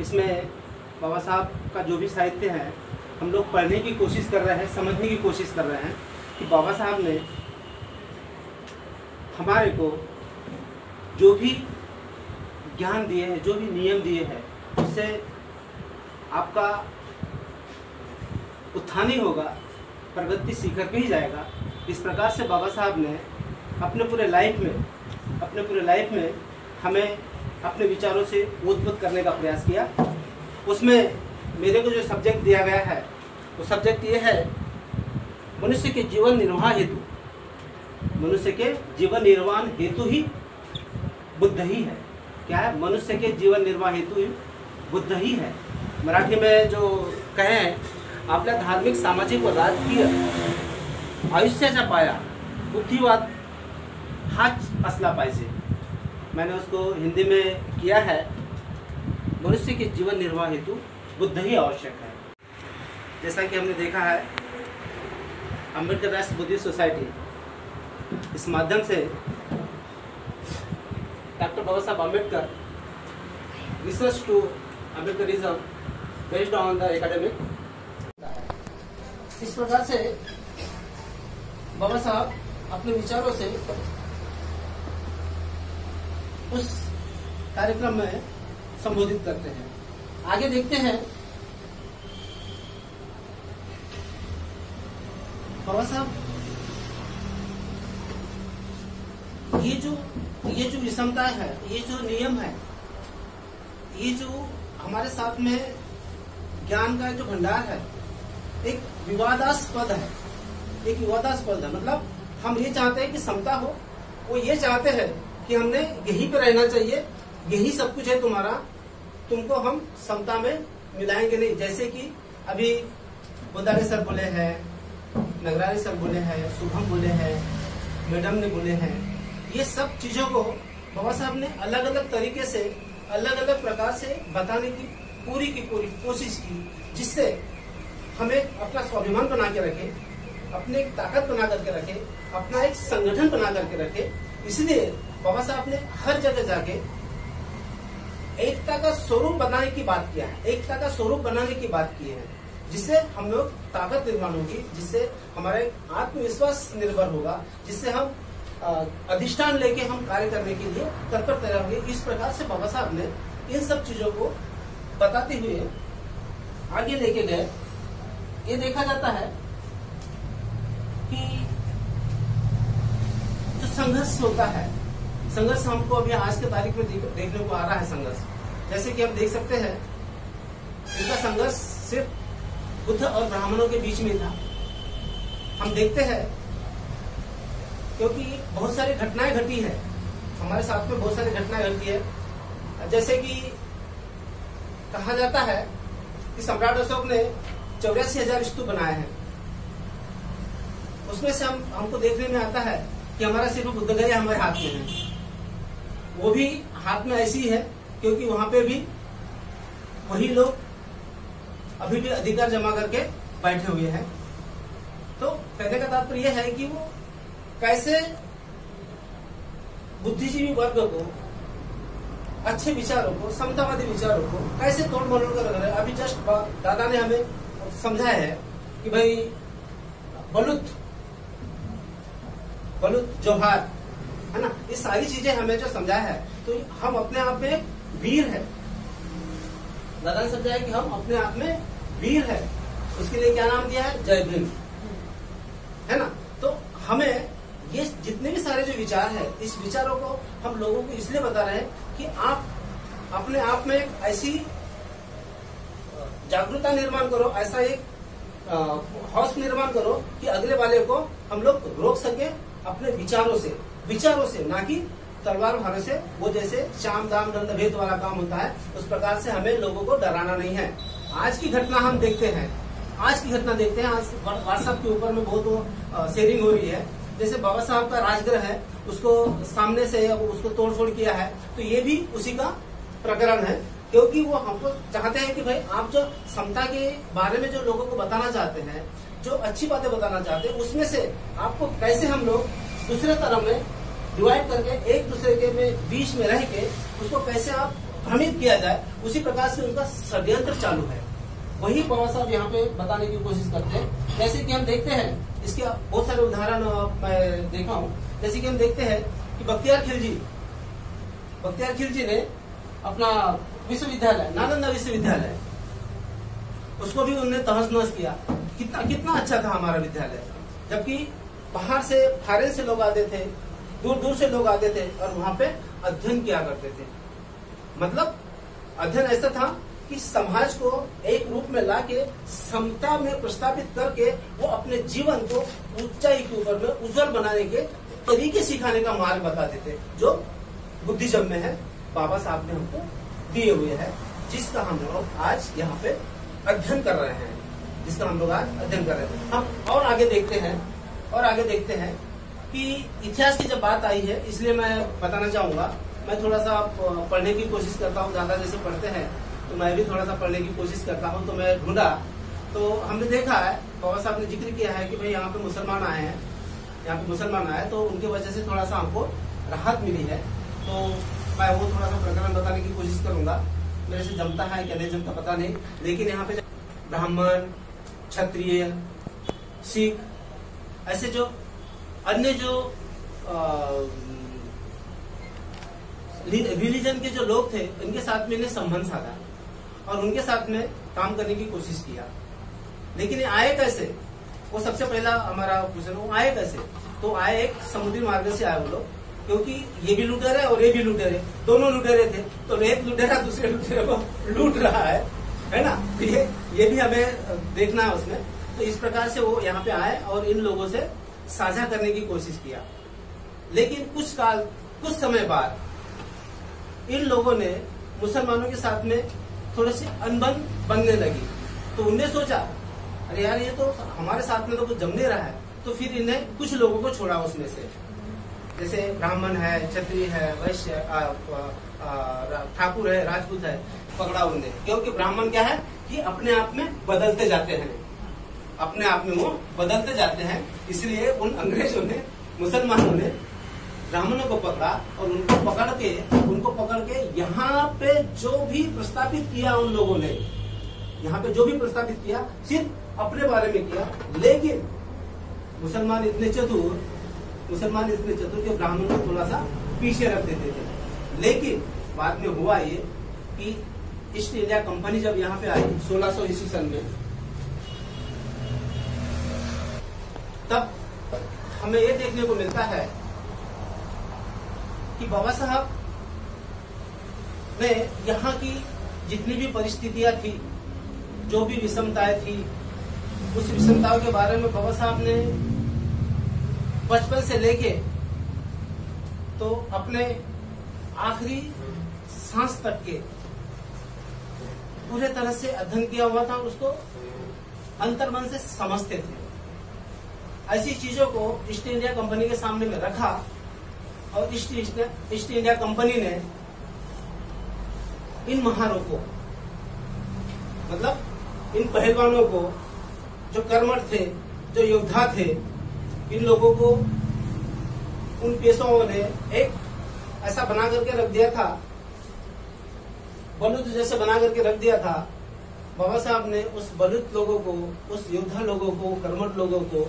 इसमें बाबा साहब का जो भी साहित्य है हम लोग पढ़ने की कोशिश कर रहे हैं, समझने की कोशिश कर रहे हैं कि बाबा साहब ने हमारे को जो भी ज्ञान दिए हैं, जो भी नियम दिए हैं, उससे आपका उत्थान ही होगा, प्रगति सीखर के ही जाएगा। इस प्रकार से बाबा साहब ने अपने पूरे लाइफ में हमें अपने विचारों से उद्बुद्ध करने का प्रयास किया। उसमें मेरे को जो सब्जेक्ट दिया गया है वो सब्जेक्ट ये है, मनुष्य के जीवन निर्वाह हेतु, मनुष्य के जीवन निर्वाह हेतु ही बुद्ध ही है। क्या है? मनुष्य के जीवन निर्वाह हेतु ही बुद्ध ही है। मराठी में जो कहें, आपल्या धार्मिक सामाजिक व राजकीय आयुष्याचा पाया बुद्धिवाद हाच असला पाहिजे। मैंने उसको हिंदी में किया है, मनुष्य के जीवन निर्वाह हेतु बुद्ध ही आवश्यक है। जैसा कि हमने देखा है, अम्बेडकर राष्ट्र बुद्धिस्ट सोसाइटी इस माध्यम से doctor Baba Saheb Ambedkar research to Ambedkarism based on the academic. इस प्रकार से बाबा साहब अपने विचारों से उस कार्यक्रम में संबोधित करते हैं। आगे देखते हैं, बाबा साहब ये जो विषमता है, ये जो नियम है, ये जो हमारे साथ में ज्ञान का जो भंडार है, एक विवादास्पद है। मतलब हम ये चाहते हैं कि समता हो, वो ये चाहते हैं कि हमने यहीं पे रहना चाहिए, यही सब कुछ है तुम्हारा, तुमको हम समता में मिलाएंगे नहीं। जैसे कि अभी बुदारे सर बोले हैं, नगरारी सर बोले हैं, शुभम बोले हैं, मैडम ने बोले हैं, ये सब चीजों को बाबा साहब ने अलग अलग तरीके से, अलग अलग प्रकार से बताने की पूरी कोशिश की, जिससे हमें अपना स्वाभिमान बना के रखे, अपने एक ताकत बना करके रखे, अपना एक संगठन बना करके रखे। इसलिए बाबा साहब ने हर जगह जाके एकता का स्वरूप बनाने की बात किया है, एकता का स्वरूप बनाने की बात की है, जिससे हम लोग ताकत निर्माण होगी, जिससे हमारा आत्मविश्वास निर्भर होगा, जिससे हम अधिष्ठान लेके हम कार्य करने के लिए तत्पर तैयार होंगे। इस प्रकार से बाबा साहब ने इन सब चीजों को बताते हुए आगे लेके गए। ये देखा जाता है कि जो संघर्ष होता है, संघर्ष हमको अभी आज के तारीख में देखने को आ रहा है। संघर्ष जैसे कि हम देख सकते हैं, इनका संघर्ष सिर्फ बुद्ध और ब्राह्मणों के बीच में था। हम देखते हैं क्योंकि बहुत सारी घटनाएं घटी है हमारे साथ में, बहुत सारी घटनाएं घटी है। जैसे कि कहा जाता है कि सम्राट अशोक ने 84,000 स्तूप बनाए हैं। उसमें से हमको देखने में आता है कि हमारा सिर्फ बुद्ध गया हमारे हाथ में है, वो भी हाथ में ऐसी है क्योंकि वहां पे भी वही लोग अभी भी अधिकार जमा करके बैठे हुए हैं। तो कहने का तात्पर्य यह है कि वो कैसे बुद्धिजीवी वर्ग को, अच्छे विचारों को, समतावादी विचारों को कैसे तोड़ मरोड़ कर रख रहे हैं। अभी जस्ट दादा ने हमें समझाया है कि भाई बलुत जोहार है ना, ये सारी चीजें हमें जो समझाया है, तो हम अपने आप में वीर है। दादा ने समझाया कि हम अपने आप में वीर है, उसके लिए क्या नाम दिया है? जय भीम, है ना। तो हमें ये जितने भी सारे जो विचार है, इस विचारों को हम लोगों को इसलिए बता रहे हैं कि आप अपने आप में एक ऐसी जागरूकता निर्माण करो, ऐसा एक हौस निर्माण करो कि अगले वाले को हम लोग रोक सके अपने विचारों से, ना कि तलवार भारे से। वो जैसे शाम दाम दंड भेद वाला काम होता है, उस प्रकार से हमें लोगों को डराना नहीं है। आज की घटना हम देखते हैं, आज व्हाट्सएप के ऊपर में बहुत शेयरिंग हो रही है। जैसे बाबा साहब का राजगृह है, उसको सामने से उसको तोड़फोड़ किया है, तो ये भी उसी का प्रकरण है, क्योंकि वो हमको चाहते हैं कि भाई आप जो समता के बारे में जो लोगों को बताना चाहते हैं, जो अच्छी बातें बताना चाहते हैं, उसमें से आपको कैसे हम लोग दूसरे तरफ में डिवाइड करके एक दूसरे के में बीच में रह के उसको कैसे आप भ्रमित किया जाए, उसी प्रकार से उनका षड्यंत्र चालू है। वही बाबा साहब यहाँ पे बताने की कोशिश करते हैं। जैसे कि हम देखते हैं, इसके बहुत सारे उदाहरण मैं देखा हूँ। जैसे कि हम देखते हैं कि बख्तियार खिलजी ने अपना विश्वविद्यालय, नालंदा विश्वविद्यालय, उसको भी उन्होंने तहस नहस किया। कितना अच्छा था हमारा विद्यालय, जबकि बाहर से फॉरेन से लोग आते थे, दूर दूर से लोग आते थे और वहां पे अध्ययन किया करते थे। मतलब अध्ययन ऐसा था कि समाज को एक रूप में लाके समता में प्रस्तावित करके वो अपने जीवन को ऊंचाई के ऊपर में उज्जवल बनाने के तरीके सिखाने का मार्ग बताते थे, जो बुद्धिज्म में है, बाबा साहब ने हमको दिए हुए हैं, जिसका हम लोग आज यहाँ पे अध्ययन कर रहे हैं, हम और आगे देखते हैं कि इतिहास की जब बात आई है, इसलिए मैं बताना चाहूंगा। मैं थोड़ा सा पढ़ने की कोशिश करता हूँ, दादा जैसे पढ़ते हैं तो मैं भी थोड़ा सा पढ़ने की कोशिश करता हूँ। तो मैं ढूंढा, तो हमने देखा है, बाबा साहब ने जिक्र किया है कि भाई यहाँ पे मुसलमान आए, तो उनकी वजह से थोड़ा सा हमको राहत मिली है। तो मैं वो थोड़ा सा प्रकरण बताने की कोशिश करूंगा। मेरे से जमता है क्या नहीं जमता पता नहीं, लेकिन यहाँ पे ब्राह्मण, क्षत्रिय, सिख, ऐसे जो अन्य जो रिलीजन के जो लोग थे, उनके साथ में इन्हें संबंध साधा और उनके साथ में काम करने की कोशिश किया। लेकिन ये आए कैसे, वो सबसे पहला हमारा क्वेश्चन, वो आए कैसे? तो आए एक समुद्री मार्ग से आए वो लोग, क्योंकि ये भी लुटेरे और ये भी लुटेरे, दोनों लुटेरे थे। तो एक लुटेरा दूसरे लुटेरे को लूट रहा है ना। तो ये भी हमें देखना है उसमें। तो इस प्रकार से वो यहाँ पे आए और इन लोगों से साझा करने की कोशिश किया। लेकिन कुछ समय बाद इन लोगों ने मुसलमानों के साथ में थोड़ी सी अनबन बनने लगी। तो उनने सोचा, अरे यार ये तो हमारे साथ में तो कुछ जम नहीं रहा है। तो फिर इन्हें कुछ लोगों को छोड़ा उसमें से, जैसे ब्राह्मण है, क्षत्रिय है, वैश्य, ठाकुर है, राजपूत है, पकड़ा उनने। क्योंकि ब्राह्मण क्या है कि अपने आप में बदलते जाते हैं, अपने आप में वो बदलते जाते हैं। इसलिए उन अंग्रेजों ने, मुसलमानों ने ब्राह्मणों को पकड़ा और उनको पकड़ के यहाँ पे जो भी प्रस्तावित किया उन लोगों ने, यहाँ पे जो भी प्रस्तावित किया सिर्फ अपने बारे में किया। लेकिन मुसलमान इतने चतुर कि ब्राह्मणों को थोड़ा सा पीछे रख देते थे। लेकिन बाद में हुआ ये कि ईस्ट इंडिया कंपनी जब यहाँ पे आई 1600 ईस्वी सन में, तब हमें ये देखने को मिलता है कि बाबा साहब ने यहाँ की जितनी भी परिस्थितियां थी, जो भी विषमताएं थी, उस विषमताओं के बारे में बाबा साहब ने बचपन से लेके तो अपने आखिरी सांस तक के पूरे तरह से अध्ययन किया हुआ था, उसको अंतर्मन से समझते थे। ऐसी चीजों को ईस्ट इंडिया कंपनी के सामने में रखा और ईस्ट इंडिया कंपनी ने इन महारों को, मतलब इन पहलवानों को, जो कर्मठ थे, जो योद्धा थे, इन लोगों को उन पेशवाओं ने एक ऐसा बना करके रख दिया था, बलूत जैसे बना करके रख दिया था। बाबा साहब ने उस बलूत लोगों को, उस योद्धा लोगों को, कर्मठ लोगों को